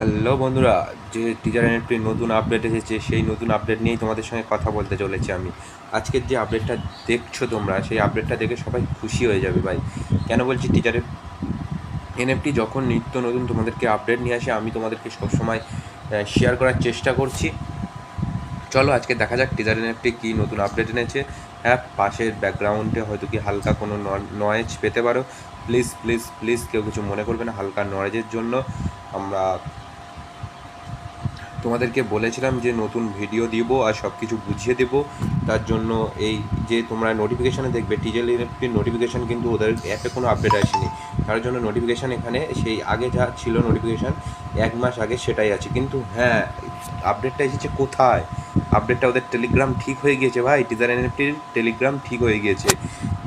Hello বন্ধুরা, যে teacher এনএফটির নতুন আপডেট এসেছে সেই নতুন আপডেট নিয়েই তোমাদের সঙ্গে কথা বলতে চলেছি আমি। আজকের যে আপডেটটা দেখছো তোমরা, সেই আপডেটটা দেখে সবাই খুশি হয়ে যাবে ভাই। কেন বলছি, টিচারের এনএফটি যখন নিত্য নতুন তোমাদেরকে আপডেট নিয়ে আসে, আমি তোমাদেরকে সবসময় শেয়ার করার চেষ্টা করছি। চলো আজকে দেখা যাক টিজার এনএফটি কী নতুন আপডেট এনেছে। হ্যাঁ, পাশের ব্যাকগ্রাউন্ডে হয়তো কি হালকা কোনো নয়েজ পেতে পারো। প্লিজ প্লিজ প্লিজ কেউ কিছু মনে করবে না, হালকা নয়েজের জন্য। আমরা তোমাদেরকে বলেছিলাম যে নতুন ভিডিও দিব আর সব কিছু বুঝিয়ে দেবো। তার জন্য এই যে তোমরা নোটিফিকেশানে দেখবে টিজেল ইলেকট্রিক নোটিফিকেশান, কিন্তু ওদের অ্যাপে কোনো আপডেট আসেনি। তার জন্য নোটিফিকেশান এখানে সেই আগে যা ছিল নোটিফিকেশান 1 মাস আগে সেটাই আছে। কিন্তু হ্যাঁ, আপডেটটা এসেছে কোথায়? আপডেটটা ওদের টেলিগ্রাম ঠিক হয়ে গিয়েছে ভাই। টিজার এনএফটির টেলিগ্রাম ঠিক হয়ে গিয়েছে।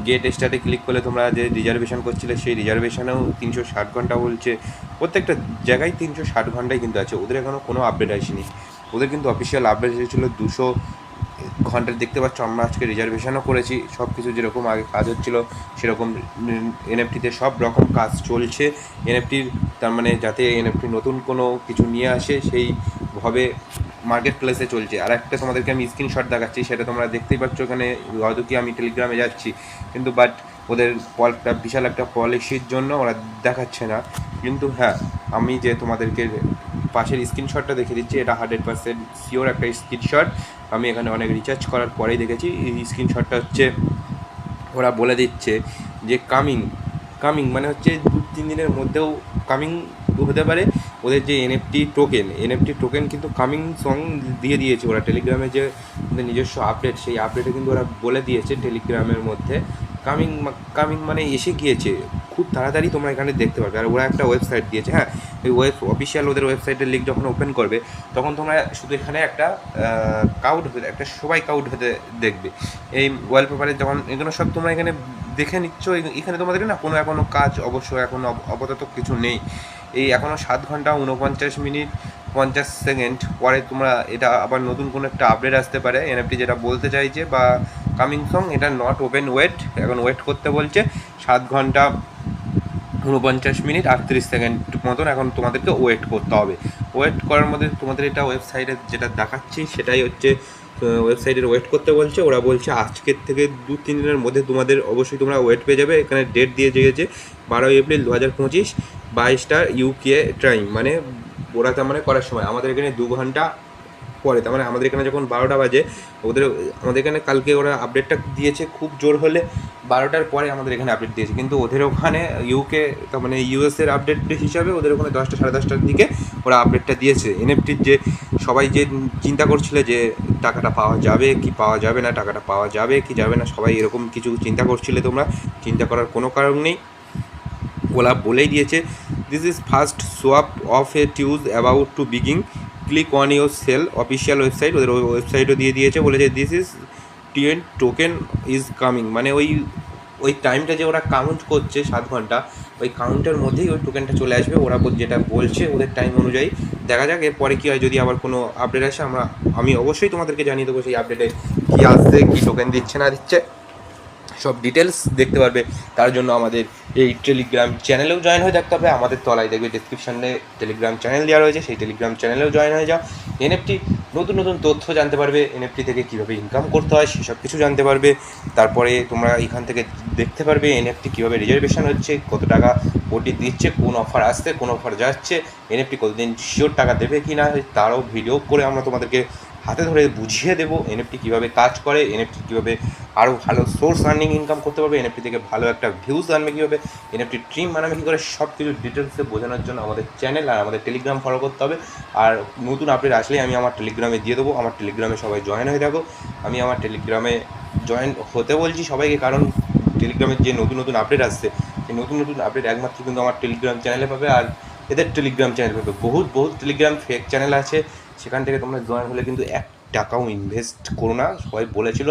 গেট স্টার্টে ক্লিক করলে তোমরা যে রিজার্ভেশন করছিলে সেই রিজার্ভেশনেও 360 ঘন্টা বলছে। প্রত্যেকটা জায়গায় 360 ঘন্টাই কিন্তু আছে। ওদের এখনও কোনো আপডেট আসেনি। ওদের কিন্তু অফিসিয়াল আপডেট এসেছিলো 200 ঘন্টা। দেখতে পাচ্ছ আমরা আজকে রিজার্ভেশনও করেছি। সব কিছু যেরকম আগে কাজ হচ্ছিলো সেরকম এনএফটিতে সব রকম কাজ চলছে এনএফটির। তার মানে যাতে এনএফটি নতুন কোনো কিছু নিয়ে আসে সেইভাবে মার্কেট প্লেসে চলছে। আর একটা তোমাদেরকে আমি স্ক্রিনশট দেখাচ্ছি, সেটা তোমরা দেখতেই পাচ্ছ এখানে। হয়তো কি আমি টেলিগ্রামে যাচ্ছি, কিন্তু বাট ওদের বিশাল একটা পলিসির জন্য ওরা দেখাচ্ছে না। কিন্তু হ্যাঁ, আমি যে তোমাদেরকে পাশের স্ক্রিনশটটা দেখে দিচ্ছি, এটা 100% শিওর একটা স্ক্রিনশট। আমি এখানে অনেক রিচার্জ করার পরেই দেখেছি। এই স্ক্রিনশটটা হচ্ছে ওরা বলে দিচ্ছে যে কামিং কামিং মানে হচ্ছে 2-3 দিনের মধ্যেও কামিং হতে পারে। ওদের যে এনএফটি টোকেন কিন্তু কামিং সং দিয়ে দিয়েছে ওরা টেলিগ্রামে। যে ওদের নিজস্ব আপডেট, সেই আপডেটে কিন্তু ওরা বলে দিয়েছে টেলিগ্রামের মধ্যে কামিং কামিং মানে এসে গিয়েছে। খুব তাড়াতাড়ি তোমরা এখানে দেখতে পারবে। আর ওরা একটা ওয়েবসাইট দিয়েছে। হ্যাঁ, ওই অফিসিয়াল ওদের ওয়েবসাইটের লিঙ্ক যখন ওপেন করবে, তখন তোমরা শুধু এখানে একটা কাউড হতে, একটা সবাই কাউড হতে দেখবে। এই ওয়ালপেপারে যখন এগুলো সব তোমরা এখানে দেখে নিচ্ছ, এখানে তোমাদের না এখনও কাজ অবশ্য এখন আপাতত কিছু নেই। এই এখনও 7 ঘন্টা 49 মিনিট 50 সেকেন্ড পরে তোমরা এটা আবার নতুন কোনো একটা আপডেট আসতে পারে। এনএফটি যেটা বলতে চাইছে বা কামিং সং, এটা নট ওপেন, ওয়েট, এখন ওয়েট করতে বলছে। 7 ঘন্টা 49 মিনিট 38 সেকেন্ড মতন এখন তোমাদেরকে ওয়েট করতে হবে। ওয়েট করার মধ্যে তোমাদের এটা ওয়েবসাইটে যেটা দেখাচ্ছি সেটাই হচ্ছে ওয়েবসাইটের ওয়েট করতে বলছে। ওরা বলছে আজকের থেকে 2-3 দিনের মধ্যে তোমাদের অবশ্যই তোমরা ওয়েট পেয়ে যাবে। এখানে ডেট দিয়ে দিয়েছে 12 এপ্রিল 2025, 22টা ইউকে টাইম, মানে ওরা তার মানে করার সময় আমাদের এখানে 2 ঘন্টা পরে। তার মানে আমাদের এখানে যখন 12টা বাজে, আমাদের এখানে কালকে ওরা আপডেটটা দিয়েছে খুব জোর হলে 12টার পরে আমাদের এখানে আপডেট দিয়েছে। কিন্তু ওদের ওখানে ইউকে, তার মানে ইউএসের আপডেট হিসাবে ওদের ওখানে 10টা 10:30টার দিকে ওরা আপডেটটা দিয়েছে। এনএফটির যে সবাই যে চিন্তা করছিল যে টাকাটা পাওয়া যাবে কি পাওয়া যাবে না, টাকাটা পাওয়া যাবে কি যাবে না, সবাই এরকম কিছু চিন্তা করছিলে। তোমরা চিন্তা করার কোনো কারণ নেই। ওরা বলেই দিয়েছে this is first swap of a টিউজ about to begin, click on your cell. Official website, ওদের ওয়েবসাইটও দিয়ে দিয়েছে, বলেছে this is token is coming. মানে ওই টাইমটা যে ওরা কাউন্ট করছে 7 ঘন্টা, ওই কাউন্টের মধ্যেই ওই টোকেনটা চলে আসবে। ওরা যেটা বলছে ওদের টাইম অনুযায়ী। দেখা যাক এরপরে কী হয়। যদি আবার কোনো আপডেট আসে আমি অবশ্যই তোমাদেরকে জানিয়ে দেবো সেই আপডেটে কী আসছে, কী টোকেন দিচ্ছে না দিচ্ছে, সব ডিটেলস দেখতে পারবে। তার জন্য আমাদের এই টেলিগ্রাম চ্যানেলেও জয়েন হয়ে থাকতে হবে। আমাদের তলায় দেখবে ডেসক্রিপশানে টেলিগ্রাম চ্যানেল দেওয়া রয়েছে, সেই টেলিগ্রাম চ্যানেলেও জয়েন হয়ে যাও। এনএফটি নতুন নতুন তথ্য জানতে পারবে, এনএফটি থেকে কীভাবে ইনকাম করতে হয় সেসব কিছু জানতে পারবে। তারপরে তোমরা এখান থেকে দেখতে পারবে এনএফটি কীভাবে রিজার্ভেশন হচ্ছে, কত টাকা ওটি দিচ্ছে, কোন অফার আসছে, কোন অফার যাচ্ছে, এনএফটি কতদিন শিওর টাকা দেবে কি না, তারও ভিডিও করে আমরা তোমাদেরকে হাতে ধরে বুঝিয়ে দেবো এনএফটি কীভাবে কাজ করে, এনএফটি কীভাবে আরও ভালো সোর্স আর্নিং ইনকাম করতে পারবে, এনএফটি থেকে ভালো একটা ভিউজ আনবে কীভাবে, এনএফটি ট্রিম বানাবে কী করে, সব কিছু ডিটেলসে বোঝানোর জন্য আমাদের চ্যানেল আর আমাদের টেলিগ্রাম ফলো করতে হবে। আর নতুন আপডেট আসলেই আমি আমার টেলিগ্রামে দিয়ে দেবো। আমার টেলিগ্রামে সবাই জয়েন হয়ে থাকো। আমি আমার টেলিগ্রামে জয়েন হতে বলছি সবাইকে, কারণ টেলিগ্রামের যে নতুন নতুন আপডেট আসছে সেই নতুন নতুন আপডেট একমাত্র কিন্তু আমার টেলিগ্রাম চ্যানেলে পাবে। আর এদের টেলিগ্রাম চ্যানেল পাবে, বহুত টেলিগ্রাম ফেক চ্যানেল আছে, সেখান থেকে তোমরা জয়েন হলে কিন্তু 1 টাকাও ইনভেস্ট করো না। সবাই বলেছিল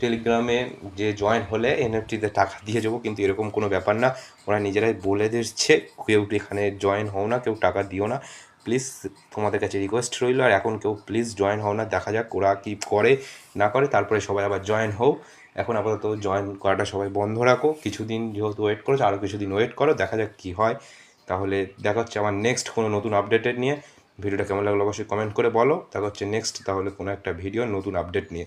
টেলিগ্রামে যে জয়েন হলে এনএফটিতে টাকা দিয়ে যাবো, কিন্তু এরকম কোনো ব্যাপার না। ওরা নিজেরাই বলে দিচ্ছে কেউ এখানে জয়েন হও না, কেউ টাকা দিও না, প্লিজ তোমাদের কাছে রিকোয়েস্ট রইল। আর এখন কেউ প্লিজ জয়েন হও না, দেখা যাক ওরা কী করে না করে, তারপরে সবাই আবার জয়েন হও। এখন আপাতত জয়েন করাটা সবাই বন্ধ রাখো, কিছুদিন যেহেতু ওয়েট করেছো আরও কিছুদিন ওয়েট করো, দেখা যাক কী হয়। তাহলে দেখা হচ্ছে আমার নেক্সট কোনো নতুন আপডেটেড নিয়ে। ভিডিওটা কেমন লাগলো অবশ্যই কমেন্ট করে বলো। দেখা হচ্ছে নেক্সট তাহলে কোনো একটা ভিডিও নতুন আপডেট নিয়ে।